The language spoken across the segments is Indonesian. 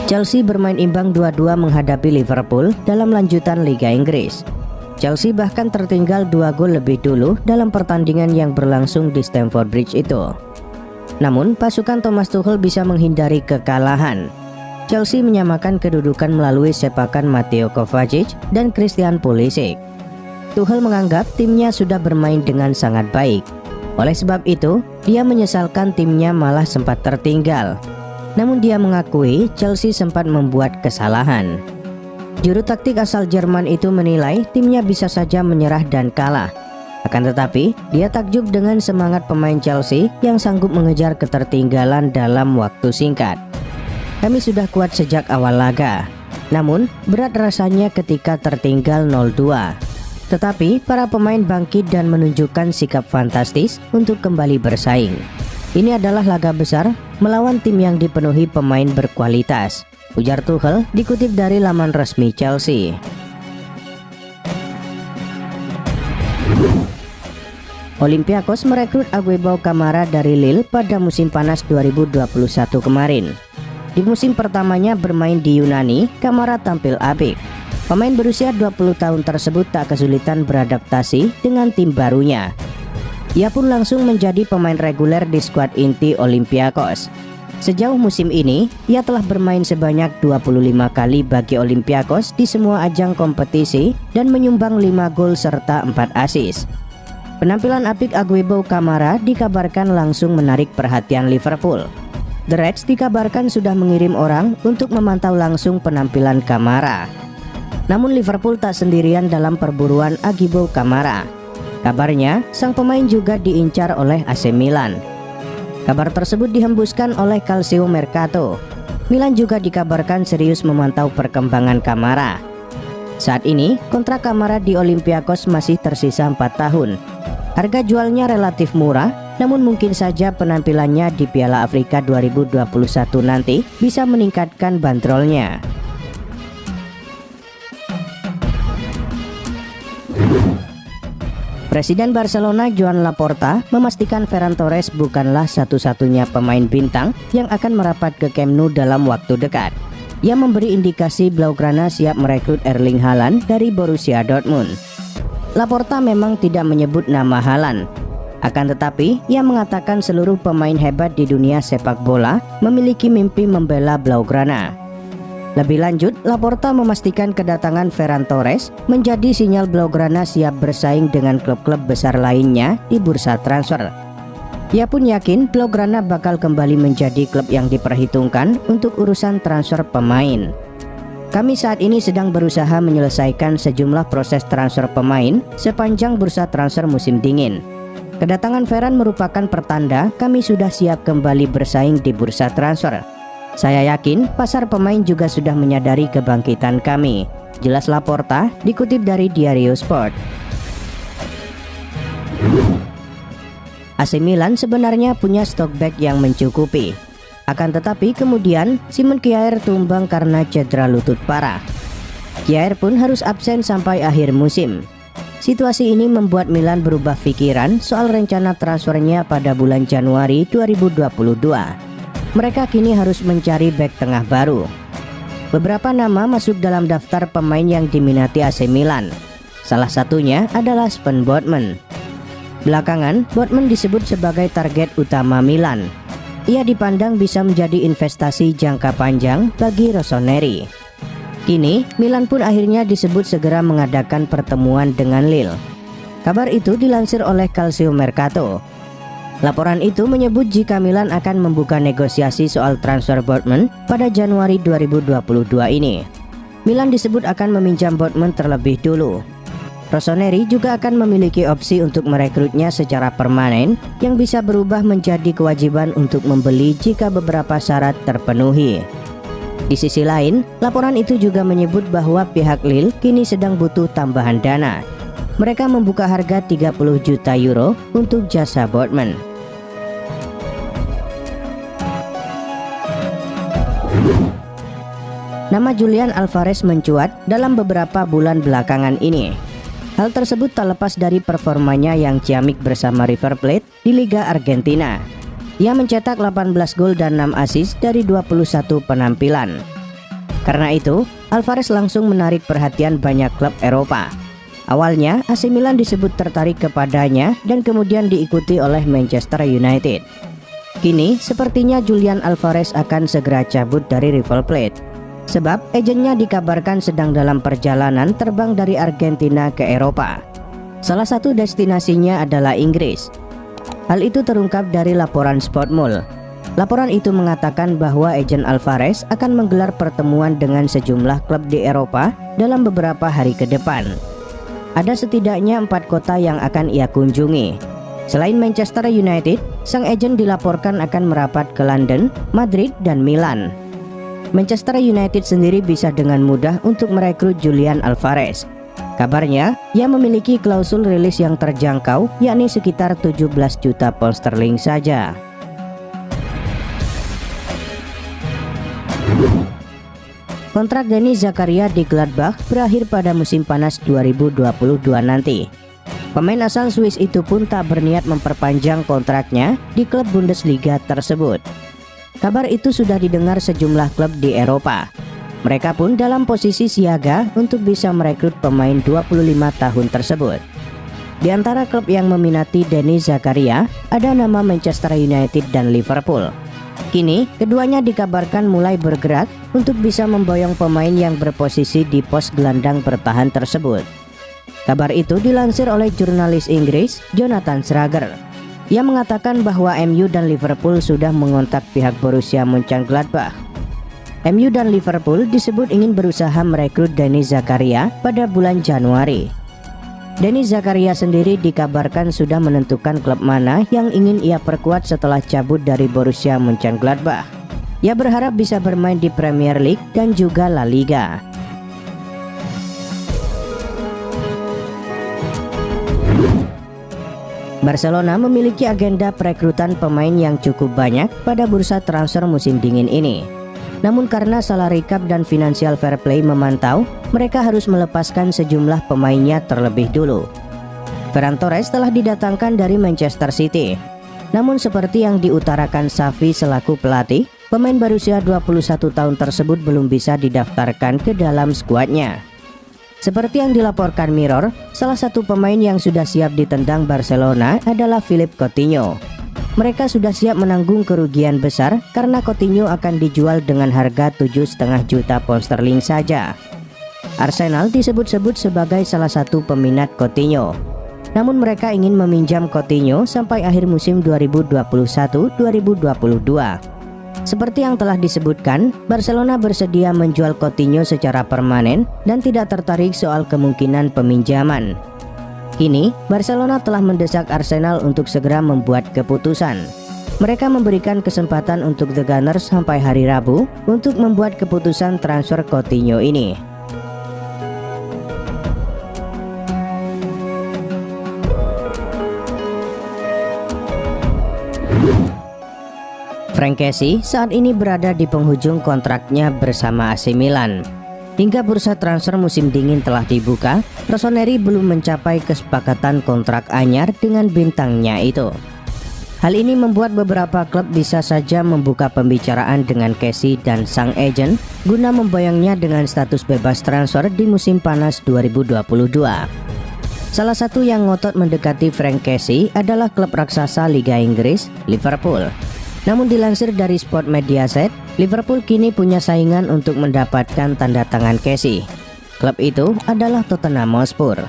Chelsea bermain imbang 2-2 menghadapi Liverpool dalam lanjutan Liga Inggris. Chelsea bahkan tertinggal 2 gol lebih dulu dalam pertandingan yang berlangsung di Stamford Bridge itu. Namun pasukan Thomas Tuchel bisa menghindari kekalahan. Chelsea menyamakan kedudukan melalui sepakan Mateo Kovacic dan Christian Pulisic. Tuchel menganggap timnya sudah bermain dengan sangat baik. Oleh sebab itu, dia menyesalkan timnya malah sempat tertinggal. Namun dia mengakui Chelsea sempat membuat kesalahan. Juru taktik asal Jerman itu menilai timnya bisa saja menyerah dan kalah. Akan tetapi, dia takjub dengan semangat pemain Chelsea yang sanggup mengejar ketertinggalan dalam waktu singkat. Kami sudah kuat sejak awal laga. Namun, berat rasanya ketika tertinggal 0-2. Tetapi, para pemain bangkit dan menunjukkan sikap fantastis untuk kembali bersaing. Ini adalah laga besar melawan tim yang dipenuhi pemain berkualitas, ujar Tuchel dikutip dari laman resmi Chelsea. Olympiakos merekrut Aguero Camara dari Lille pada musim panas 2021 kemarin. Di musim pertamanya bermain di Yunani, Camara tampil apik. Pemain berusia 20 tahun tersebut tak kesulitan beradaptasi dengan tim barunya. Ia pun langsung menjadi pemain reguler di skuad inti Olympiakos. Sejauh musim ini, ia telah bermain sebanyak 25 kali bagi Olympiakos di semua ajang kompetisi dan menyumbang 5 gol serta 4 assist. Penampilan apik Aguero Camara dikabarkan langsung menarik perhatian Liverpool. The Reds dikabarkan sudah mengirim orang untuk memantau langsung penampilan Camara. Namun Liverpool tak sendirian dalam perburuan Aguero Camara. Kabarnya, sang pemain juga diincar oleh AC Milan. Kabar tersebut dihembuskan oleh Calcio Mercato. Milan juga dikabarkan serius memantau perkembangan Camara. Saat ini, kontrak Camara di Olympiakos masih tersisa 4 tahun. Harga jualnya relatif murah, namun mungkin saja penampilannya di Piala Afrika 2021 nanti bisa meningkatkan bandrolnya. Presiden Barcelona Joan Laporta memastikan Ferran Torres bukanlah satu-satunya pemain bintang yang akan merapat ke Camp Nou dalam waktu dekat. Ia memberi indikasi Blaugrana siap merekrut Erling Haaland dari Borussia Dortmund. Laporta memang tidak menyebut nama Haaland. Akan tetapi, ia mengatakan seluruh pemain hebat di dunia sepak bola memiliki mimpi membela Blaugrana. Lebih lanjut, Laporta memastikan kedatangan Ferran Torres menjadi sinyal Blaugrana siap bersaing dengan klub-klub besar lainnya di bursa transfer. Ia pun yakin Blaugrana bakal kembali menjadi klub yang diperhitungkan untuk urusan transfer pemain. Kami saat ini sedang berusaha menyelesaikan sejumlah proses transfer pemain sepanjang bursa transfer musim dingin. Kedatangan Ferran merupakan pertanda kami sudah siap kembali bersaing di bursa transfer. Saya yakin pasar pemain juga sudah menyadari kebangkitan kami, jelas Laporta dikutip dari Diario Sport. AC Milan sebenarnya punya stok back yang mencukupi. Akan tetapi kemudian Simon Kjaer tumbang karena cedera lutut parah. Kjaer pun harus absen sampai akhir musim. Situasi ini membuat Milan berubah pikiran soal rencana transfernya pada bulan Januari 2022. Mereka kini harus mencari bek tengah baru. Beberapa nama masuk dalam daftar pemain yang diminati AC Milan. Salah satunya adalah Sven Botman. Belakangan, Botman disebut sebagai target utama Milan. Ia dipandang bisa menjadi investasi jangka panjang bagi Rossoneri. Kini, Milan pun akhirnya disebut segera mengadakan pertemuan dengan Lille. Kabar itu dilansir oleh Calcio Mercato. Laporan itu menyebut jika Milan akan membuka negosiasi soal transfer Botman pada Januari 2022 ini. Milan disebut akan meminjam Botman terlebih dulu. Rossoneri juga akan memiliki opsi untuk merekrutnya secara permanen yang bisa berubah menjadi kewajiban untuk membeli jika beberapa syarat terpenuhi. Di sisi lain, laporan itu juga menyebut bahwa pihak Lille kini sedang butuh tambahan dana. Mereka membuka harga 30 juta euro untuk jasa Botman. Nama Julian Alvarez mencuat dalam beberapa bulan belakangan ini. Hal tersebut tak lepas dari performanya yang ciamik bersama River Plate di Liga Argentina. Ia mencetak 18 gol dan 6 assist dari 21 penampilan. Karena itu, Alvarez langsung menarik perhatian banyak klub Eropa. Awalnya, AC Milan disebut tertarik kepadanya dan kemudian diikuti oleh Manchester United. Kini, sepertinya Julian Alvarez akan segera cabut dari River Plate. Sebab, agennya dikabarkan sedang dalam perjalanan terbang dari Argentina ke Eropa. Salah satu destinasinya adalah Inggris. Hal itu terungkap dari laporan Sportmul. Laporan itu mengatakan bahwa agen Alvarez akan menggelar pertemuan dengan sejumlah klub di Eropa dalam beberapa hari ke depan. Ada setidaknya 4 kota yang akan ia kunjungi. Selain Manchester United, sang agen dilaporkan akan merapat ke London, Madrid, dan Milan. Manchester United sendiri bisa dengan mudah untuk merekrut Julian Alvarez. Kabarnya, ia memiliki klausul rilis yang terjangkau, yakni sekitar 17 juta pound sterling saja. Kontrak Denis Zakaria di Gladbach berakhir pada musim panas 2022 nanti. Pemain asal Swiss itu pun tak berniat memperpanjang kontraknya di klub Bundesliga tersebut. Kabar itu sudah didengar sejumlah klub di Eropa. Mereka pun dalam posisi siaga untuk bisa merekrut pemain 25 tahun tersebut. Di antara klub yang meminati Denis Zakaria ada nama Manchester United dan Liverpool. Kini, keduanya dikabarkan mulai bergerak untuk bisa memboyong pemain yang berposisi di pos gelandang bertahan tersebut. Kabar itu dilansir oleh jurnalis Inggris Jonathan Schrager. Ia mengatakan bahwa MU dan Liverpool sudah mengontak pihak Borussia Mönchengladbach. MU dan Liverpool disebut ingin berusaha merekrut Denis Zakaria pada bulan Januari. Denis Zakaria sendiri dikabarkan sudah menentukan klub mana yang ingin ia perkuat setelah cabut dari Borussia Mönchengladbach. Ia berharap bisa bermain di Premier League dan juga La Liga. Barcelona memiliki agenda perekrutan pemain yang cukup banyak pada bursa transfer musim dingin ini. Namun karena salary cap dan financial fair play memantau, mereka harus melepaskan sejumlah pemainnya terlebih dulu. Ferran Torres telah didatangkan dari Manchester City. Namun seperti yang diutarakan Xavi selaku pelatih, pemain berusia 21 tahun tersebut belum bisa didaftarkan ke dalam skuadnya. Seperti yang dilaporkan Mirror, salah satu pemain yang sudah siap ditendang Barcelona adalah Philippe Coutinho. Mereka sudah siap menanggung kerugian besar karena Coutinho akan dijual dengan harga 7,5 juta pound sterling saja. Arsenal disebut-sebut sebagai salah satu peminat Coutinho. Namun mereka ingin meminjam Coutinho sampai akhir musim 2021-2022. Seperti yang telah disebutkan, Barcelona bersedia menjual Coutinho secara permanen dan tidak tertarik soal kemungkinan peminjaman. Kini, Barcelona telah mendesak Arsenal untuk segera membuat keputusan. Mereka memberikan kesempatan untuk The Gunners sampai hari Rabu untuk membuat keputusan transfer Coutinho ini. Frank Kessie saat ini berada di penghujung kontraknya bersama AC Milan. Hingga bursa transfer musim dingin telah dibuka, Rossoneri belum mencapai kesepakatan kontrak anyar dengan bintangnya itu. Hal ini membuat beberapa klub bisa saja membuka pembicaraan dengan Kessie dan sang agen guna memboyongnya dengan status bebas transfer di musim panas 2022. Salah satu yang ngotot mendekati Frank Kessie adalah klub raksasa Liga Inggris, Liverpool. Namun dilansir dari Sport Mediaset, Liverpool kini punya saingan untuk mendapatkan tanda tangan Kessie. Klub itu adalah Tottenham Hotspur.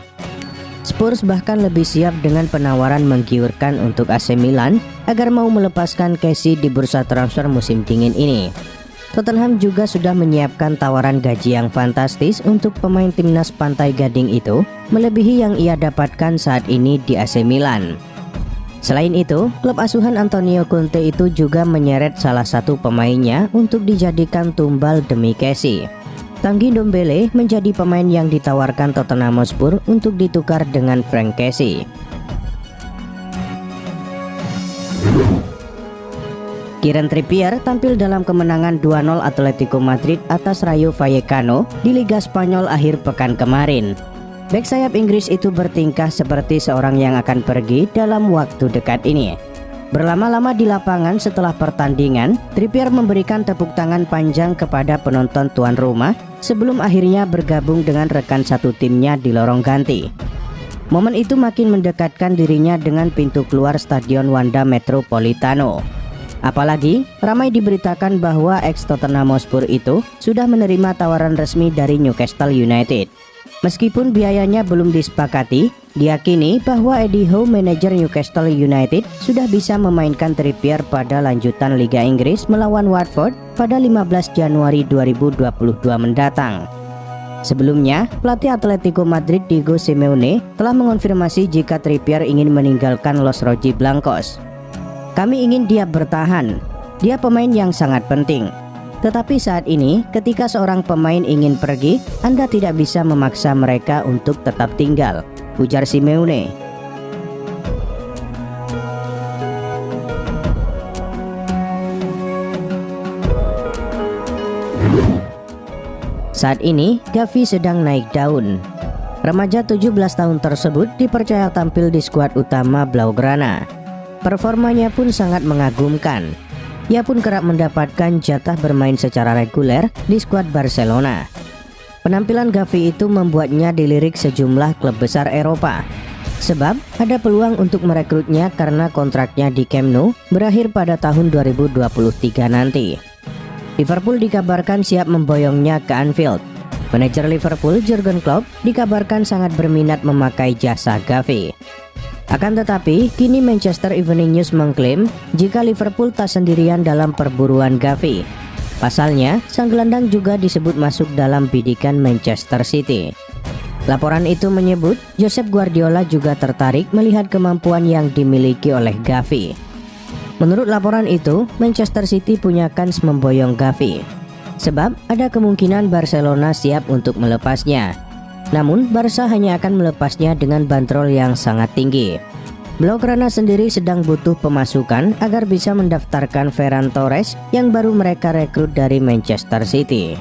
Spurs bahkan lebih siap dengan penawaran menggiurkan untuk AC Milan agar mau melepaskan Kessie di bursa transfer musim dingin ini. Tottenham juga sudah menyiapkan tawaran gaji yang fantastis untuk pemain timnas Pantai Gading itu, melebihi yang ia dapatkan saat ini di AC Milan. Selain itu, klub asuhan Antonio Conte itu juga menyeret salah satu pemainnya untuk dijadikan tumbal demi Kessie. Tanguy Ndombele menjadi pemain yang ditawarkan Tottenham Hotspur untuk ditukar dengan Frank Kessie. Kieran Trippier tampil dalam kemenangan 2-0 Atletico Madrid atas Rayo Vallecano di Liga Spanyol akhir pekan kemarin. Bek sayap Inggris itu bertingkah seperti seorang yang akan pergi dalam waktu dekat ini. Berlama-lama di lapangan setelah pertandingan, Trippier memberikan tepuk tangan panjang kepada penonton tuan rumah sebelum akhirnya bergabung dengan rekan satu timnya di lorong ganti. Momen itu makin mendekatkan dirinya dengan pintu keluar Stadion Wanda Metropolitano. Apalagi ramai diberitakan bahwa ex Tottenham Hotspur itu sudah menerima tawaran resmi dari Newcastle United. Meskipun biayanya belum disepakati, diyakini bahwa Eddie Howe, manajer Newcastle United, sudah bisa memainkan Trippier pada lanjutan Liga Inggris melawan Watford pada 15 Januari 2022 mendatang. Sebelumnya, pelatih Atletico Madrid Diego Simeone telah mengonfirmasi jika Trippier ingin meninggalkan Los Rojiblancos. "Kami ingin dia bertahan. Dia pemain yang sangat penting. Tetapi saat ini, ketika seorang pemain ingin pergi, Anda tidak bisa memaksa mereka untuk tetap tinggal," ujar Simeone. Saat ini, Gavi sedang naik daun. Remaja 17 tahun tersebut dipercaya tampil di skuad utama Blaugrana. Performanya pun sangat mengagumkan. Ia pun kerap mendapatkan jatah bermain secara reguler di skuad Barcelona. Penampilan Gavi itu membuatnya dilirik sejumlah klub besar Eropa. Sebab ada peluang untuk merekrutnya karena kontraknya di Camp Nou berakhir pada tahun 2023 nanti. Liverpool dikabarkan siap memboyongnya ke Anfield. Manajer Liverpool Jurgen Klopp dikabarkan sangat berminat memakai jasa Gavi. Akan tetapi, kini Manchester Evening News mengklaim jika Liverpool tak sendirian dalam perburuan Gavi. Pasalnya, sang gelandang juga disebut masuk dalam bidikan Manchester City. Laporan itu menyebut Josep Guardiola juga tertarik melihat kemampuan yang dimiliki oleh Gavi. Menurut laporan itu, Manchester City punya kans memboyong Gavi. Sebab ada kemungkinan Barcelona siap untuk melepasnya. Namun, Barca hanya akan melepasnya dengan bandrol yang sangat tinggi. Blaugrana sendiri sedang butuh pemasukan agar bisa mendaftarkan Ferran Torres yang baru mereka rekrut dari Manchester City.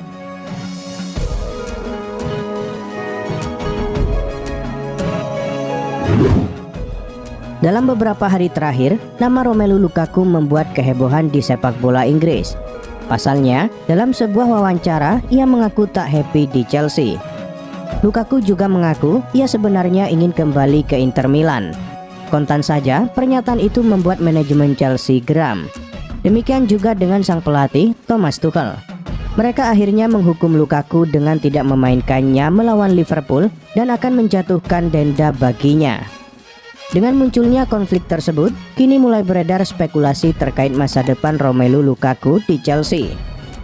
Dalam beberapa hari terakhir, nama Romelu Lukaku membuat kehebohan di sepak bola Inggris. Pasalnya, dalam sebuah wawancara, ia mengaku tak happy di Chelsea. Lukaku juga mengaku ia sebenarnya ingin kembali ke Inter Milan. Kontan saja, pernyataan itu membuat manajemen Chelsea geram. Demikian juga dengan sang pelatih Thomas Tuchel. Mereka akhirnya menghukum Lukaku dengan tidak memainkannya melawan Liverpool dan akan menjatuhkan denda baginya. Dengan munculnya konflik tersebut, kini mulai beredar spekulasi terkait masa depan Romelu Lukaku di Chelsea.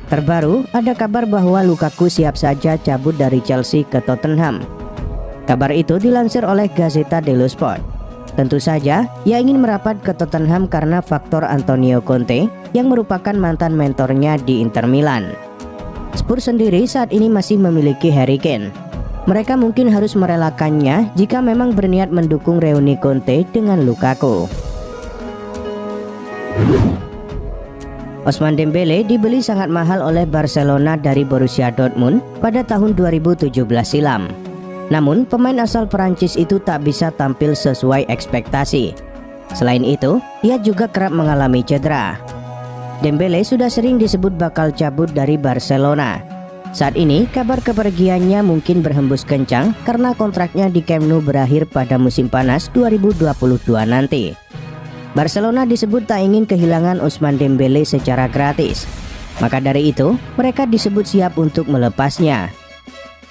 Terbaru, ada kabar bahwa Lukaku siap saja cabut dari Chelsea ke Tottenham. Kabar itu dilansir oleh Gazzetta dello Sport. Tentu saja, ia ingin merapat ke Tottenham karena faktor Antonio Conte yang merupakan mantan mentornya di Inter Milan. Spurs sendiri saat ini masih memiliki Harry Kane. Mereka mungkin harus merelakannya jika memang berniat mendukung reuni Conte dengan Lukaku. Ousmane Dembele dibeli sangat mahal oleh Barcelona dari Borussia Dortmund pada tahun 2017 silam. Namun, pemain asal Perancis itu tak bisa tampil sesuai ekspektasi. Selain itu, ia juga kerap mengalami cedera. Dembele sudah sering disebut bakal cabut dari Barcelona. Saat ini, kabar kepergiannya mungkin berhembus kencang karena kontraknya di Camp Nou berakhir pada musim panas 2022 nanti. Barcelona disebut tak ingin kehilangan Ousmane Dembele secara gratis. Maka dari itu, mereka disebut siap untuk melepasnya.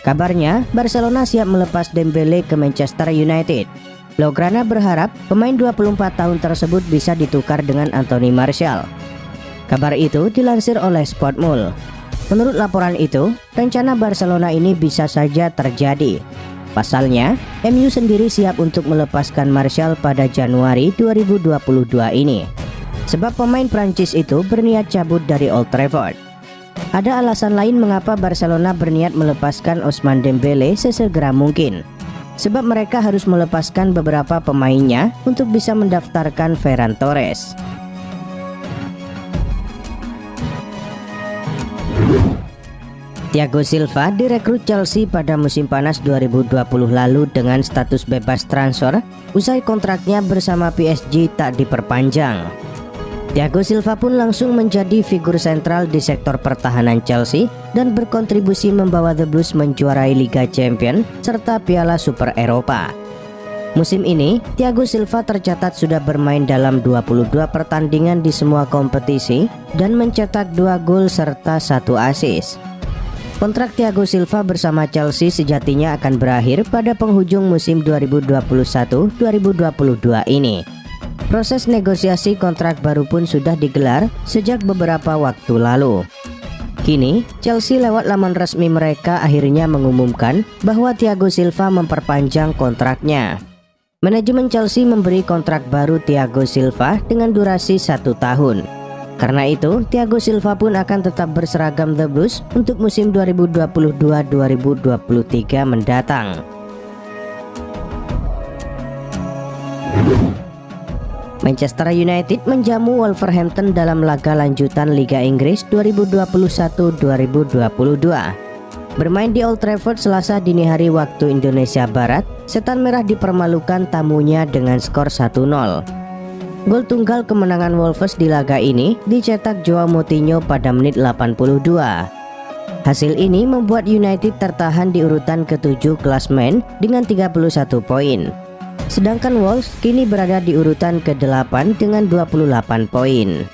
Kabarnya, Barcelona siap melepas Dembele ke Manchester United. Blaugrana berharap pemain 24 tahun tersebut bisa ditukar dengan Anthony Martial. Kabar itu dilansir oleh Sportmul. Menurut laporan itu, rencana Barcelona ini bisa saja terjadi. Pasalnya, MU sendiri siap untuk melepaskan Martial pada Januari 2022 ini. Sebab pemain Prancis itu berniat cabut dari Old Trafford. Ada alasan lain mengapa Barcelona berniat melepaskan Ousmane Dembele sesegera mungkin. Sebab mereka harus melepaskan beberapa pemainnya untuk bisa mendaftarkan Ferran Torres. Thiago Silva direkrut Chelsea pada musim panas 2020 lalu dengan status bebas transfer usai kontraknya bersama PSG tak diperpanjang. Thiago Silva pun langsung menjadi figur sentral di sektor pertahanan Chelsea dan berkontribusi membawa The Blues menjuarai Liga Champions serta Piala Super Eropa. Musim ini, Thiago Silva tercatat sudah bermain dalam 22 pertandingan di semua kompetisi dan mencetak 2 gol serta 1 assist. Kontrak Thiago Silva bersama Chelsea sejatinya akan berakhir pada penghujung musim 2021-2022 ini. Proses negosiasi kontrak baru pun sudah digelar sejak beberapa waktu lalu. Kini, Chelsea lewat laman resmi mereka akhirnya mengumumkan bahwa Thiago Silva memperpanjang kontraknya. Manajemen Chelsea memberi kontrak baru Thiago Silva dengan durasi 1 tahun. Karena itu, Thiago Silva pun akan tetap berseragam The Blues untuk musim 2022-2023 mendatang. Manchester United menjamu Wolverhampton dalam laga lanjutan Liga Inggris 2021-2022. Bermain di Old Trafford Selasa dini hari waktu Indonesia Barat, Setan Merah dipermalukan tamunya dengan skor 1-0. Gol tunggal kemenangan Wolves di laga ini dicetak Joao Moutinho pada menit 82. Hasil ini membuat United tertahan di urutan ke-7 klasemen dengan 31 poin. Sedangkan Wolves kini berada di urutan ke-8 dengan 28 poin.